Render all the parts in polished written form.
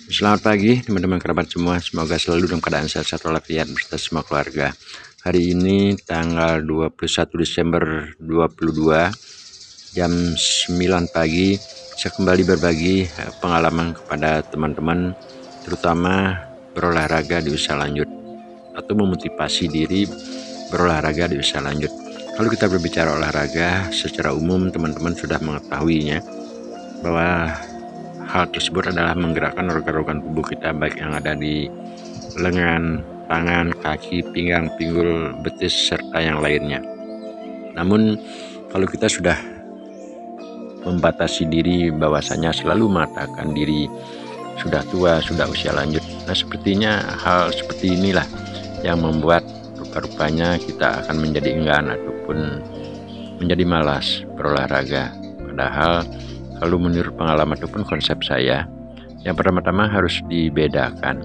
Selamat pagi teman-teman kerabat semua, semoga selalu dalam keadaan sehat walafiat beserta semua keluarga. Hari ini tanggal 21 Desember 2022 jam 9 pagi saya kembali berbagi pengalaman kepada teman-teman, terutama berolahraga di usia lanjut atau memotivasi diri berolahraga di usia lanjut. Kalau kita berbicara olahraga secara umum, teman-teman sudah mengetahuinya bahwa hal tersebut adalah menggerakkan organ-organ tubuh kita, baik yang ada di lengan, tangan, kaki, pinggang, pinggul, betis, serta yang lainnya. Namun kalau kita sudah membatasi diri bahwasanya selalu mengatakan diri sudah tua, sudah usia lanjut, nah sepertinya hal seperti inilah yang membuat rupa-rupanya kita akan menjadi enggan ataupun menjadi malas berolahraga. Padahal kalau menurut pengalaman ataupun konsep saya, yang pertama-tama harus dibedakan.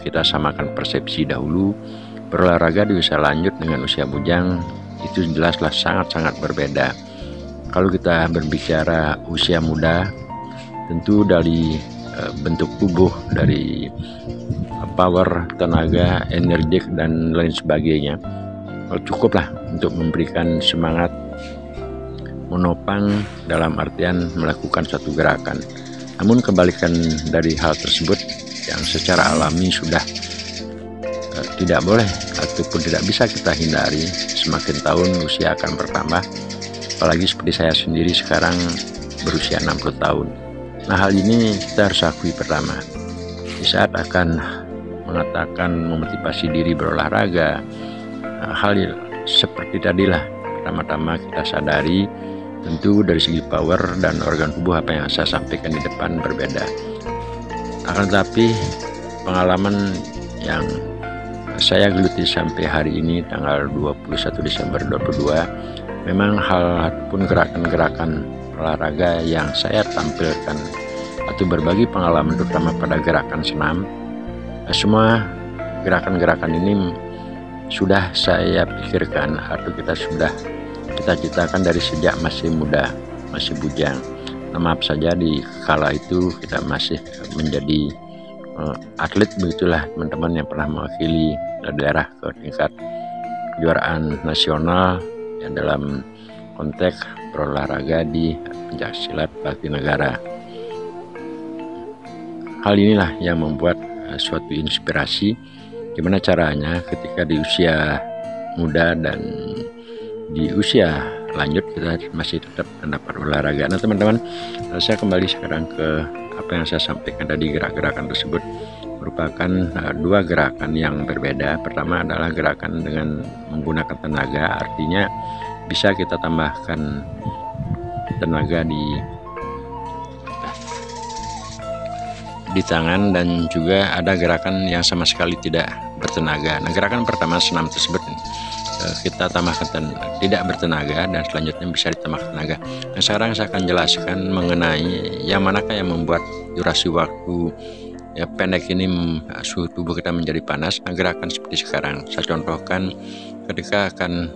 Kita samakan persepsi dahulu. Berolahraga di usia lanjut dengan usia bujang itu jelaslah sangat-sangat berbeda. Kalau kita berbicara usia muda, tentu dari bentuk tubuh, dari power, tenaga, energik dan lain sebagainya, cukuplah untuk memberikan semangat, menopang dalam artian melakukan suatu gerakan. Namun kebalikan dari hal tersebut yang secara alami sudah tidak boleh ataupun tidak bisa kita hindari, semakin tahun usia akan bertambah, apalagi seperti saya sendiri sekarang berusia 60 tahun. Nah, hal ini kita harus akui pertama, di saat akan mengatakan memotivasi diri berolahraga, hal seperti tadilah, pertama-tama kita sadari tentu dari segi power dan organ tubuh apa yang saya sampaikan di depan berbeda. Akan tetapi pengalaman yang saya geluti sampai hari ini tanggal 21 Desember 2022, memang hal ataupun gerakan-gerakan olahraga yang saya tampilkan atau berbagi pengalaman terutama pada gerakan senam, semua gerakan-gerakan ini sudah saya pikirkan atau kita sudah cita-citakan dari sejak masih muda, masih bujang. Nah, maaf saja di kala itu kita masih menjadi atlet, begitulah teman-teman yang pernah mewakili daerah ke tingkat kejuaraan nasional yang dalam konteks berolahraga di pencaksilat bakti negara. Hal inilah yang membuat suatu inspirasi gimana caranya ketika di usia muda dan di usia lanjut kita masih tetap mendapat olahraga. Nah teman-teman, saya kembali sekarang ke apa yang saya sampaikan tadi. Gerak-gerakan tersebut merupakan dua gerakan yang berbeda. Pertama adalah gerakan dengan menggunakan tenaga, artinya bisa kita tambahkan tenaga di tangan, dan juga ada gerakan yang sama sekali tidak bertenaga. Nah, gerakan pertama senam tersebut kita tambahkan tidak bertenaga dan selanjutnya bisa ditambahkan tenaga. Nah, sekarang saya akan jelaskan mengenai yang manakah yang membuat durasi waktu pendek ini suhu tubuh kita menjadi panas. Nah, gerakan seperti sekarang saya contohkan ketika akan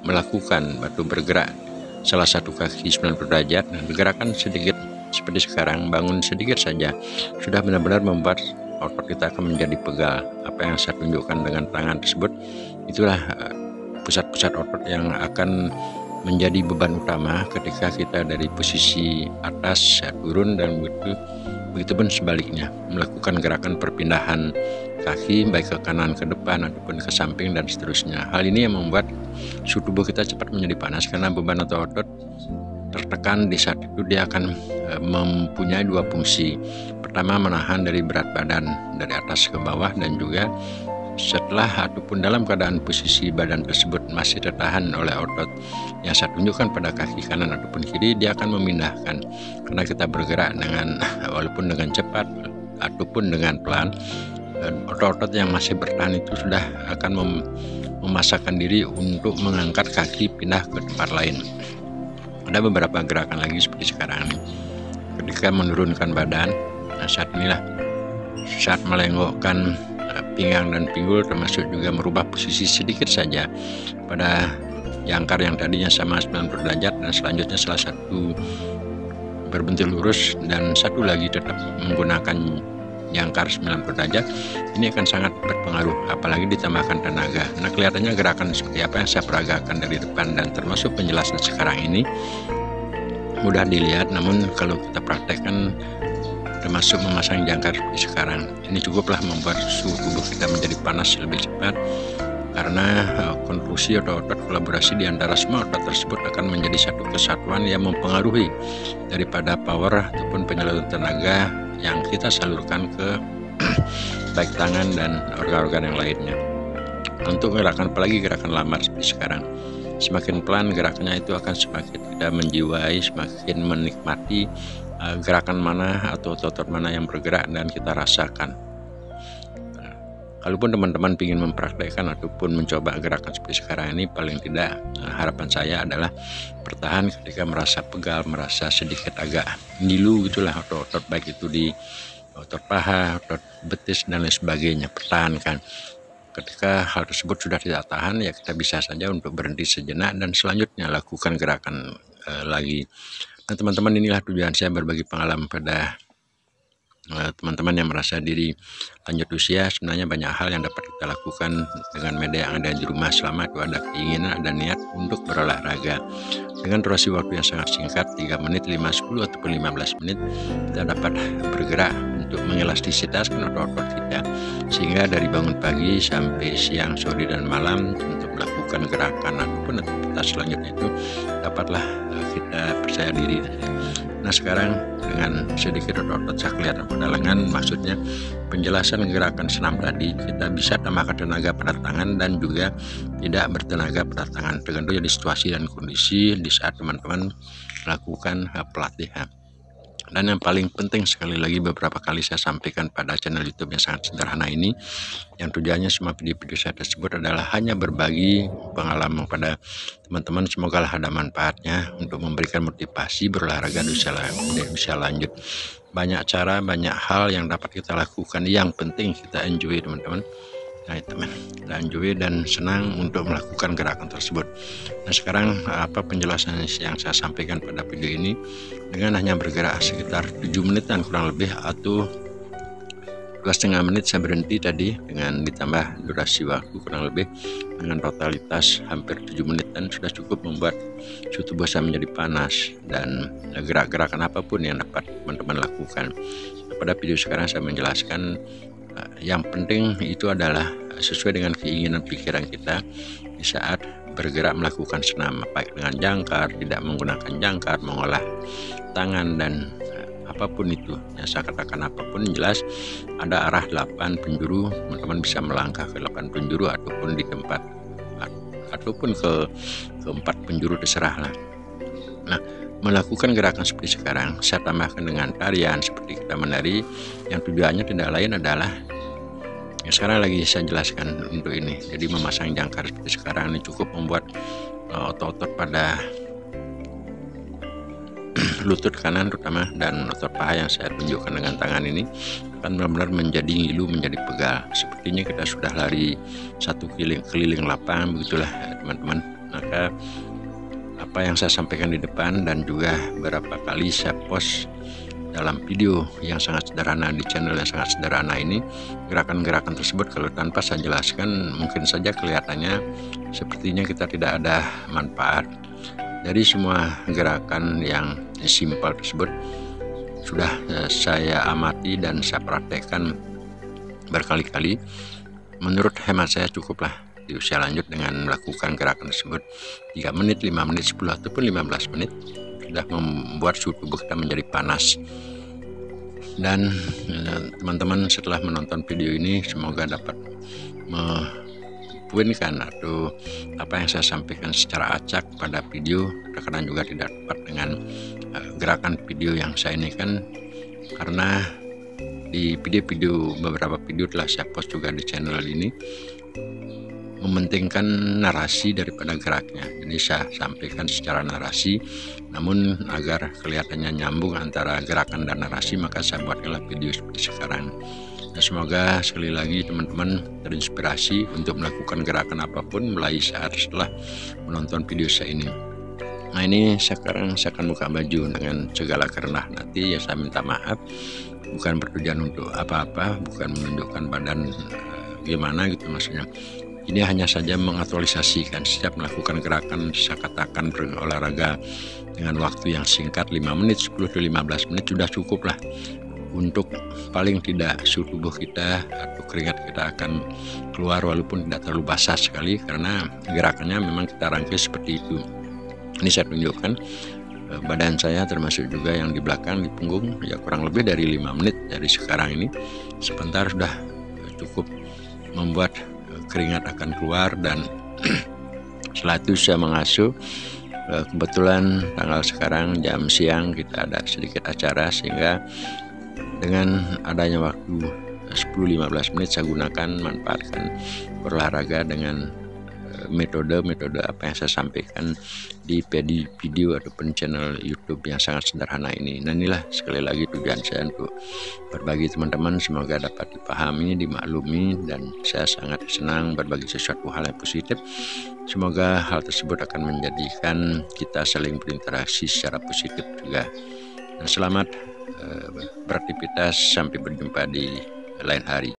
melakukan atau bergerak salah satu kaki 90 derajat. Nah, gerakan sedikit seperti sekarang, bangun sedikit saja sudah benar-benar membuat otot kita akan menjadi pegal. Apa yang saya tunjukkan dengan tangan tersebut, itulah pusat-pusat otot yang akan menjadi beban utama ketika kita dari posisi atas turun, dan begitu pun sebaliknya melakukan gerakan perpindahan kaki baik ke kanan, ke depan ataupun ke samping dan seterusnya. Hal ini yang membuat suhu tubuh kita cepat menjadi panas karena beban atau otot tertekan di saat itu dia akan mempunyai dua fungsi. Pertama, menahan dari berat badan dari atas ke bawah, dan juga setelah ataupun dalam keadaan posisi badan tersebut masih tertahan oleh otot yang saya tunjukkan pada kaki kanan ataupun kiri, dia akan memindahkan. Karena kita bergerak dengan walaupun dengan cepat ataupun dengan pelan, otot-otot yang masih bertahan itu sudah akan memasakkan diri untuk mengangkat kaki pindah ke tempat lain. Ada beberapa gerakan lagi seperti sekarang ketika menurunkan badan. Nah, saat inilah saat melenggokkan pinggang dan pinggul, termasuk juga merubah posisi sedikit saja pada jangkar yang tadinya sama 90 derajat, dan selanjutnya salah satu berbentuk lurus dan satu lagi tetap menggunakan jangkar 90 derajat, ini akan sangat berpengaruh, apalagi ditambahkan tenaga. Nah, kelihatannya gerakan seperti apa yang saya peragakan dari depan dan termasuk penjelasan sekarang ini mudah dilihat, namun kalau kita praktekkan termasuk memasang jangkar seperti sekarang, ini cukuplah membuat suhu tubuh kita menjadi panas lebih cepat, karena konstruksi atau otot kolaborasi di antara semua otot tersebut akan menjadi satu kesatuan yang mempengaruhi daripada power ataupun penyaluran tenaga yang kita salurkan ke baik tangan dan organ-organ yang lainnya. Untuk gerakan, apalagi gerakan lamar seperti sekarang, semakin pelan gerakannya itu akan semakin kita menjiwai, semakin menikmati gerakan mana atau otot mana yang bergerak dan kita rasakan. Kalaupun teman-teman ingin mempraktekkan ataupun mencoba gerakan seperti sekarang ini, paling tidak harapan saya adalah bertahan ketika merasa pegal, merasa sedikit agak ngilu gitulah otot-otot, baik itu di otot paha, otot betis dan lain sebagainya. Pertahankan. Ketika hal tersebut sudah tidak tahan, ya kita bisa saja untuk berhenti sejenak dan selanjutnya lakukan gerakan lagi. Nah, teman-teman, inilah tujuan saya berbagi pengalaman pada teman-teman yang merasa diri lanjut usia. Sebenarnya banyak hal yang dapat kita lakukan dengan media yang ada di rumah selama itu ada keinginan, ada niat untuk berolahraga. Dengan durasi waktu yang sangat singkat, 3 menit, 5, 10 ataupun 15 menit, kita dapat bergerak untuk mengelastisitasikan otot-otot kita, sehingga dari bangun pagi sampai siang, sore dan malam untuk melakukan gerakan ataupun aktivitas selanjutnya itu dapatlah kita percaya diri. Nah, sekarang dengan sedikit otot-otot saya kelihatan pada lengan, maksudnya penjelasan gerakan senam tadi, kita bisa tambahkan tenaga pada tangan dan juga tidak bertenaga pada tangan, tergantung dari situasi dan kondisi di saat teman-teman melakukan pelatihan. Dan yang paling penting, sekali lagi beberapa kali saya sampaikan pada channel YouTube yang sangat sederhana ini, yang tujuannya semua video-video saya tersebut adalah hanya berbagi pengalaman pada teman-teman, semoga ada manfaatnya untuk memberikan motivasi berolahraga di usia lanjut. Banyak cara, banyak hal yang dapat kita lakukan, yang penting kita enjoy, teman-teman. Nah, teman, kita enjoy dan senang untuk melakukan gerakan tersebut. Nah, sekarang apa penjelasan yang saya sampaikan pada video ini, dengan hanya bergerak sekitar 7 menitan kurang lebih, atau 2,5 menit saya berhenti tadi, dengan ditambah durasi waktu kurang lebih dengan totalitas hampir 7 menitan sudah cukup membuat suhu tubuh saya menjadi panas. Dan gerak-gerakan apapun yang dapat teman-teman lakukan, pada video sekarang saya menjelaskan yang penting itu adalah sesuai dengan keinginan pikiran kita di saat bergerak melakukan senam, baik dengan jangkar, tidak menggunakan jangkar, mengolah tangan dan apapun itu yang saya katakan, apapun jelas ada arah 8 penjuru, teman-teman bisa melangkah ke 8 penjuru ataupun di tempat ataupun ke 4 penjuru, terserahlah. Nah, melakukan gerakan seperti sekarang saya tambahkan dengan tarian seperti kita menari, yang tujuannya tidak lain adalah yang sekarang lagi saya jelaskan untuk ini. Jadi memasang jangkar seperti sekarang ini cukup membuat otot-otot pada lutut kanan terutama dan otot paha yang saya tunjukkan dengan tangan ini akan benar-benar menjadi ngilu, menjadi pegal. Sepertinya kita sudah lari satu keliling lapangan, begitulah teman-teman. Maka apa yang saya sampaikan di depan dan juga beberapa kali saya post dalam video yang sangat sederhana di channel yang sangat sederhana ini, gerakan-gerakan tersebut kalau tanpa saya jelaskan mungkin saja kelihatannya sepertinya kita tidak ada manfaat. Dari semua gerakan yang simpel tersebut sudah saya amati dan saya praktekkan berkali-kali. Menurut hemat saya cukuplah di usia lanjut dengan melakukan gerakan tersebut 3 menit, 5 menit, 10 ataupun 15 menit sudah membuat suhu tubuh kita menjadi panas. Dan teman-teman setelah menonton video ini semoga dapat mempoinkan atau apa yang saya sampaikan secara acak pada video, karena juga tidak tepat dengan gerakan video yang saya ini kan, karena di video-video beberapa video telah saya post juga di channel ini, mementingkan narasi daripada geraknya. Jadi saya sampaikan secara narasi, namun agar kelihatannya nyambung antara gerakan dan narasi, maka saya buatlah video seperti sekarang. Nah, semoga sekali lagi teman-teman terinspirasi untuk melakukan gerakan apapun mulai saat setelah menonton video saya ini. Nah ini sekarang saya akan buka baju dengan segala kerendahan hati, ya saya minta maaf, bukan bertujuan untuk apa-apa, bukan menunjukkan badan gimana gitu maksudnya. Ini hanya saja mengaktualisasikan setiap melakukan gerakan, saya katakan berolahraga dengan waktu yang singkat 5 menit, 10-15 menit sudah cukup lah untuk paling tidak suhu tubuh kita atau keringat kita akan keluar walaupun tidak terlalu basah sekali, karena gerakannya memang kita rangkai seperti itu. Ini saya tunjukkan badan saya termasuk juga yang di belakang, di punggung, ya kurang lebih dari 5 menit dari sekarang ini sebentar sudah cukup membuat keringat akan keluar. Dan setelah itu saya mengasuh, kebetulan tanggal sekarang jam siang kita ada sedikit acara, sehingga dengan adanya waktu 10-15 menit saya gunakan, manfaatkan berolahraga dengan metode apa yang saya sampaikan di video ataupun channel YouTube yang sangat sederhana ini. Nah inilah sekali lagi tujuan saya untuk berbagi teman-teman, semoga dapat dipahami, dimaklumi, dan saya sangat senang berbagi sesuatu hal yang positif. Semoga hal tersebut akan menjadikan kita saling berinteraksi secara positif juga. Dan selamat beraktivitas, sampai berjumpa di lain hari.